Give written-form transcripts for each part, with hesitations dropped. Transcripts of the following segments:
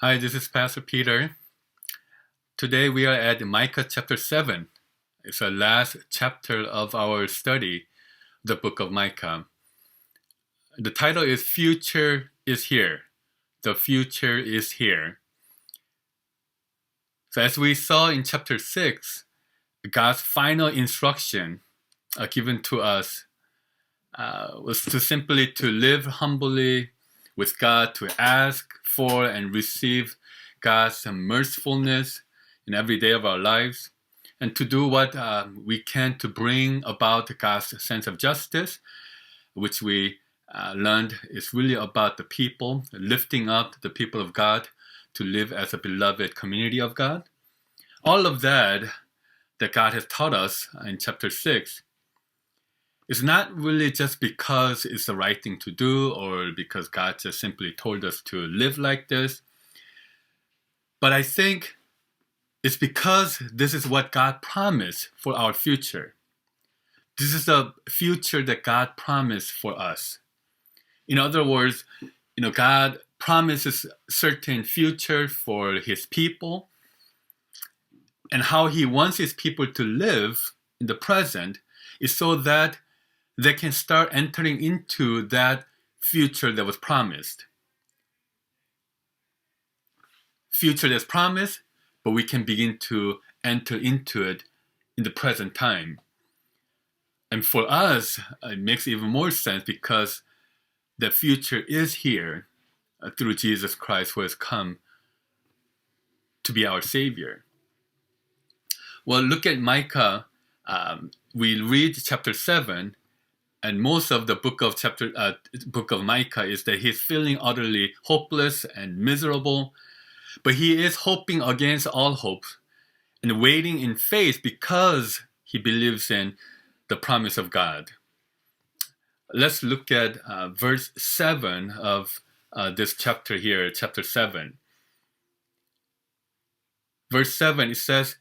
Hi, this is Pastor Peter. Today we are at Micah chapter 7. It's the last chapter of our study, the book of Micah. The title is Future is Here. The future is here. So as we saw in chapter 6, God's final instruction given to us was to live humbly with God, to ask for and receive God's mercifulness in every day of our lives, and to do what we can to bring about God's sense of justice, which we learned is really about the people, lifting up the people of God to live as a beloved community of God. All of that God has taught us in chapter 6 is not really just because it's the right thing to do or because God just simply told us to live like this. But I think it's because this is what God promised for our future. This is the future that God promised for us. In other words, God promises certain future for his people, and how he wants his people to live in the present is so that they can start entering into that future that was promised. Future that's promised, but we can begin to enter into it in the present time. And for us, it makes even more sense because the future is here through Jesus Christ, who has come to be our Savior. Well, look at Micah. We read chapter 7, and most of the book of Micah is that he's feeling utterly hopeless and miserable, but he is hoping against all hope and waiting in faith because he believes in the promise of God. Let's look at verse 7 of this chapter here, chapter 7. Verse 7, it says,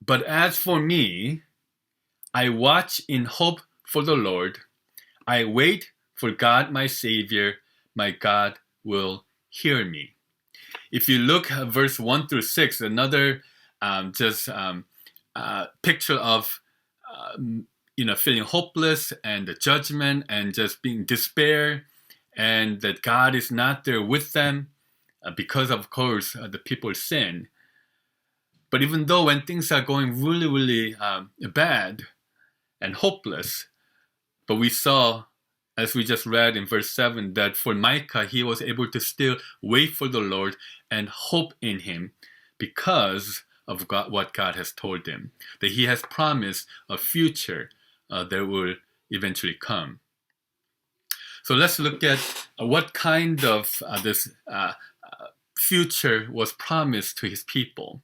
"But as for me, I watch in hope for the Lord. I wait for God my Savior. My God will hear me." If you look at verse 1 through 6, another picture of feeling hopeless and the judgment and just being despair, and that God is not there with them because, of course, the people sin. But even though when things are going really, really bad and hopeless, but we saw, as we just read in verse 7, that for Micah, he was able to still wait for the Lord and hope in him because of what God has told him, that he has promised a future that will eventually come. So let's look at what kind of this future was promised to his people,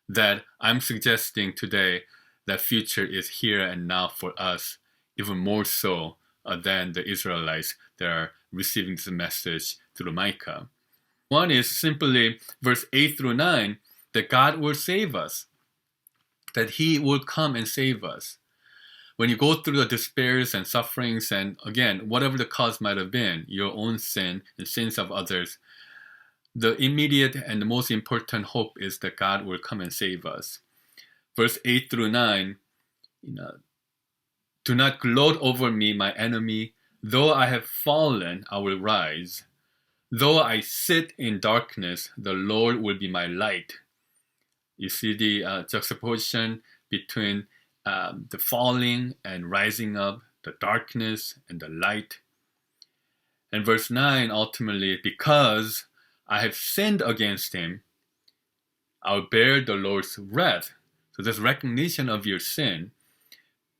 that I'm suggesting today that future is here and now for us, even more so than the Israelites that are receiving this message through Micah. One is simply verse 8 through 9, that God will save us, that he will come and save us. When you go through the despairs and sufferings, and again, whatever the cause might have been, your own sin and sins of others, the immediate and the most important hope is that God will come and save us. Verse 8 through 9, "Do not gloat over me, my enemy. Though I have fallen, I will rise. Though I sit in darkness, the Lord will be my light." You see the juxtaposition between the falling and rising up, the darkness and the light. And verse 9, ultimately, "Because I have sinned against him, I'll bear the Lord's wrath." So there's recognition of your sin.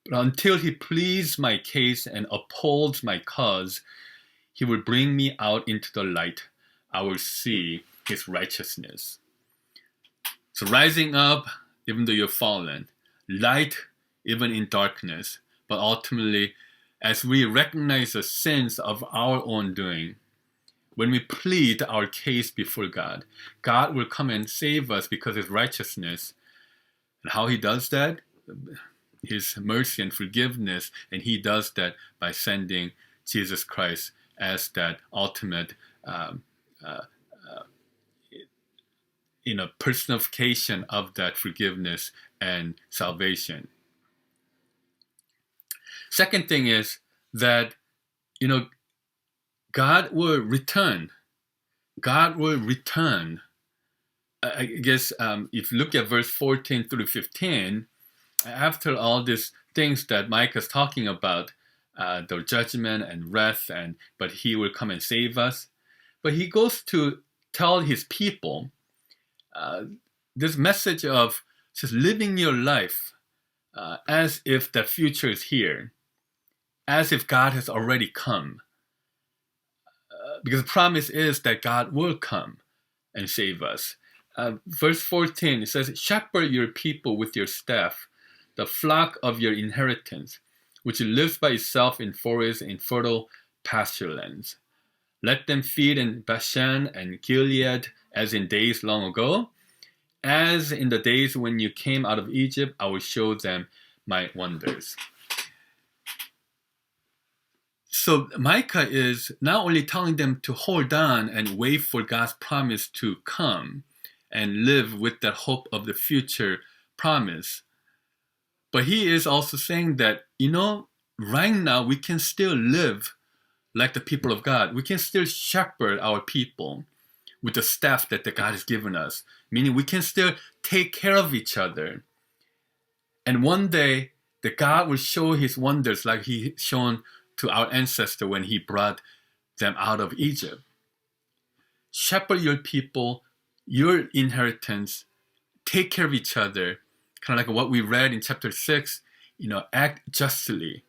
"But until he pleads my case and upholds my cause, he will bring me out into the light. I will see his righteousness." So rising up, even though you've fallen, light, even in darkness, but ultimately, as we recognize the sins of our own doing, when we plead our case before God, God will come and save us because of his righteousness. And how he does that? His mercy and forgiveness, and he does that by sending Jesus Christ as that ultimate personification of that forgiveness and salvation. Second thing is that, God will return. God will return. I guess if you look at verse 14 through 15, after all these things that Micah is talking about, the judgment and wrath, but he will come and save us. But he goes to tell his people this message of just living your life as if the future is here, as if God has already come. Because the promise is that God will come and save us. Verse 14, it says, "Shepherd your people with your staff, the flock of your inheritance, which lives by itself in forests and fertile pasture lands. Let them feed in Bashan and Gilead as in days long ago. As in the days when you came out of Egypt, I will show them my wonders." So Micah is not only telling them to hold on and wait for God's promise to come and live with the hope of the future promise, but he is also saying that, right now we can still live like the people of God. We can still shepherd our people with the staff that the God has given us, meaning we can still take care of each other. And one day, the God will show his wonders like he shown to our ancestor when he brought them out of Egypt. Shepherd your people, your inheritance, take care of each other, kind of like what we read in chapter 6, act justly.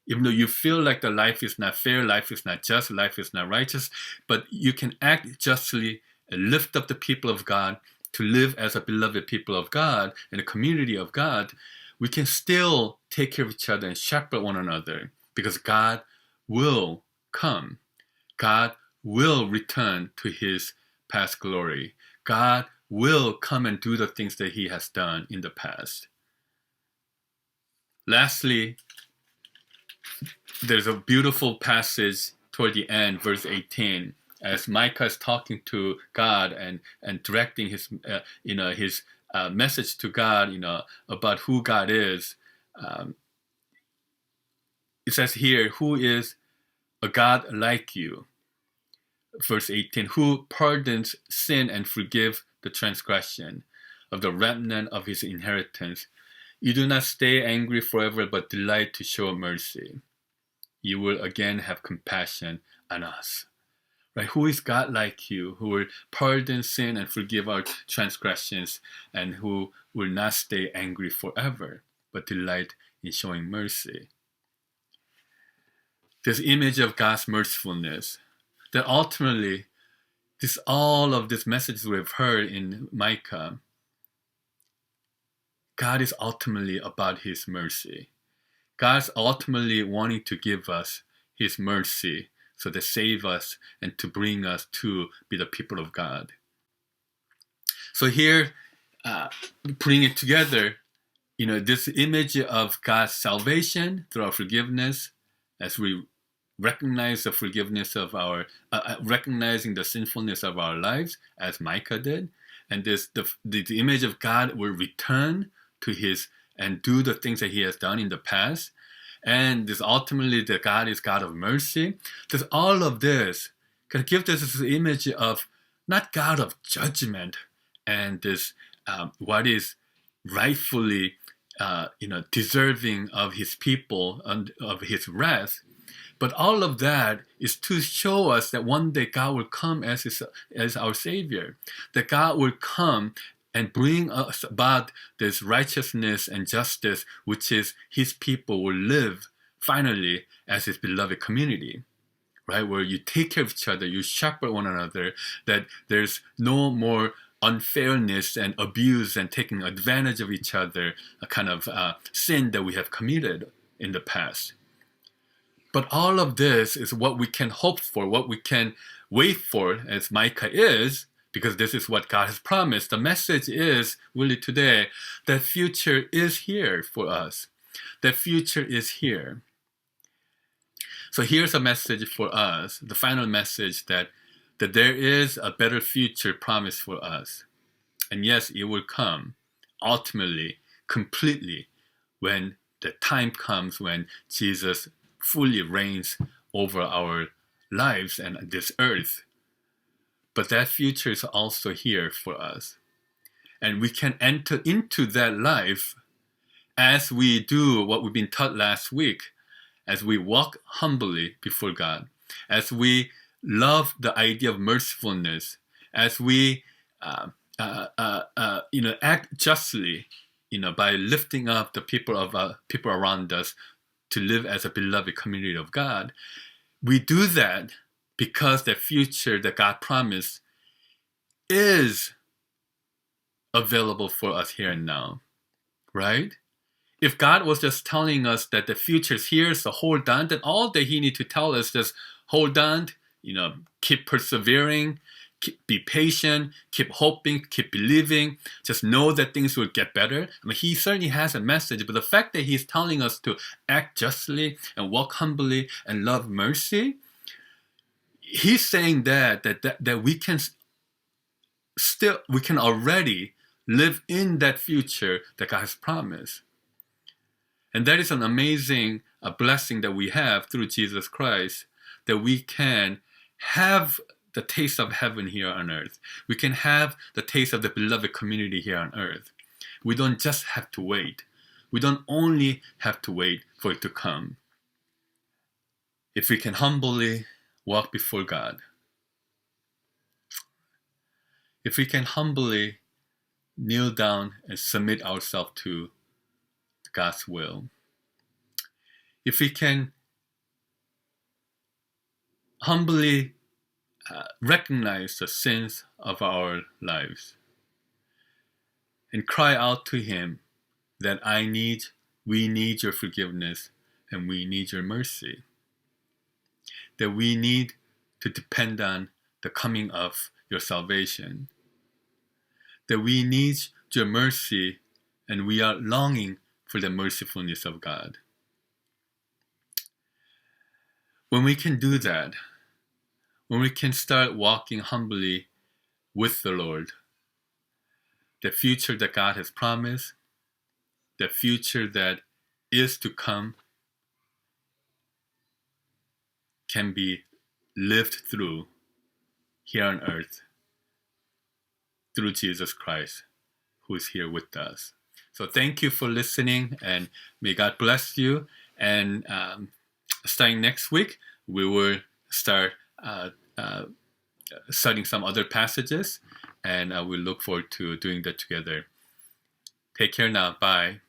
Even though you feel like the life is not fair, life is not just, life is not righteous, but you can act justly and lift up the people of God to live as a beloved people of God in a community of God. We can still take care of each other and shepherd one another because God will come. God will return to his past glory. God will come and do the things that he has done in the past. Lastly, there's a beautiful passage toward the end, verse 18, as Micah is talking to God and directing his message to God, about who God is. It says here, "Who is a God like you?" Verse 18, "Who pardons sin and forgives the transgression of the remnant of his inheritance. You do not stay angry forever, but delight to show mercy. You will again have compassion on us." Right? Who is God like you, who will pardon sin and forgive our transgressions, and who will not stay angry forever, but delight in showing mercy? This image of God's mercifulness, that ultimately, all of this message we've heard in Micah, God is ultimately about his mercy. God's ultimately wanting to give us his mercy so to save us and to bring us to be the people of God. So here, putting it together, this image of God's salvation through our forgiveness, as we recognize the forgiveness of recognizing the sinfulness of our lives, as Micah did, and the image of God will return to his and do the things that he has done in the past, and this ultimately that God is God of mercy. There's all of this can give this image of not God of judgment and this what is rightfully deserving of his people and of his wrath. But all of that is to show us that one day God will come as our Savior, that God will come and bring us about this righteousness and justice, which is his people will live finally as his beloved community, right? Where you take care of each other, you shepherd one another, that there's no more unfairness and abuse and taking advantage of each other, a kind of sin that we have committed in the past. But all of this is what we can hope for, what we can wait for, as Micah is, because this is what God has promised. The message is, really today, that future is here for us. The future is here. So here's a message for us, the final message, that that there is a better future promised for us. And yes, it will come ultimately, completely, when the time comes when Jesus fully reigns over our lives and this earth. But that future is also here for us. And we can enter into that life as we do what we've been taught last week, as we walk humbly before God, as we love the idea of mercifulness, as we act justly, by lifting up the people around us to live as a beloved community of God. We do that because the future that God promised is available for us here and now, right? If God was just telling us that the future is here, so hold on, then all that He need to tell us is hold on, keep persevering, be patient, keep hoping, keep believing, just know that things will get better. I mean, He certainly has a message, but the fact that He's telling us to act justly and walk humbly and love mercy, He's saying that we can already live in that future that God has promised. And that is an amazing blessing that we have through Jesus Christ, that we can have the taste of heaven here on earth. We can have the taste of the beloved community here on earth. We don't just have to wait. We don't only have to wait for it to come. If we can humbly walk before God, if we can humbly kneel down and submit ourselves to God's will, if we can humbly recognize the sins of our lives and cry out to Him that we need your forgiveness and we need your mercy, that we need to depend on the coming of your salvation, that we need your mercy and we are longing for the mercifulness of God. When we can do that, when we can start walking humbly with the Lord, the future that God has promised, the future that is to come, can be lived through here on earth through Jesus Christ, who is here with us. So thank you for listening, and may God bless you. And starting next week, we will start studying some other passages, and we look forward to doing that together. Take care now. Bye.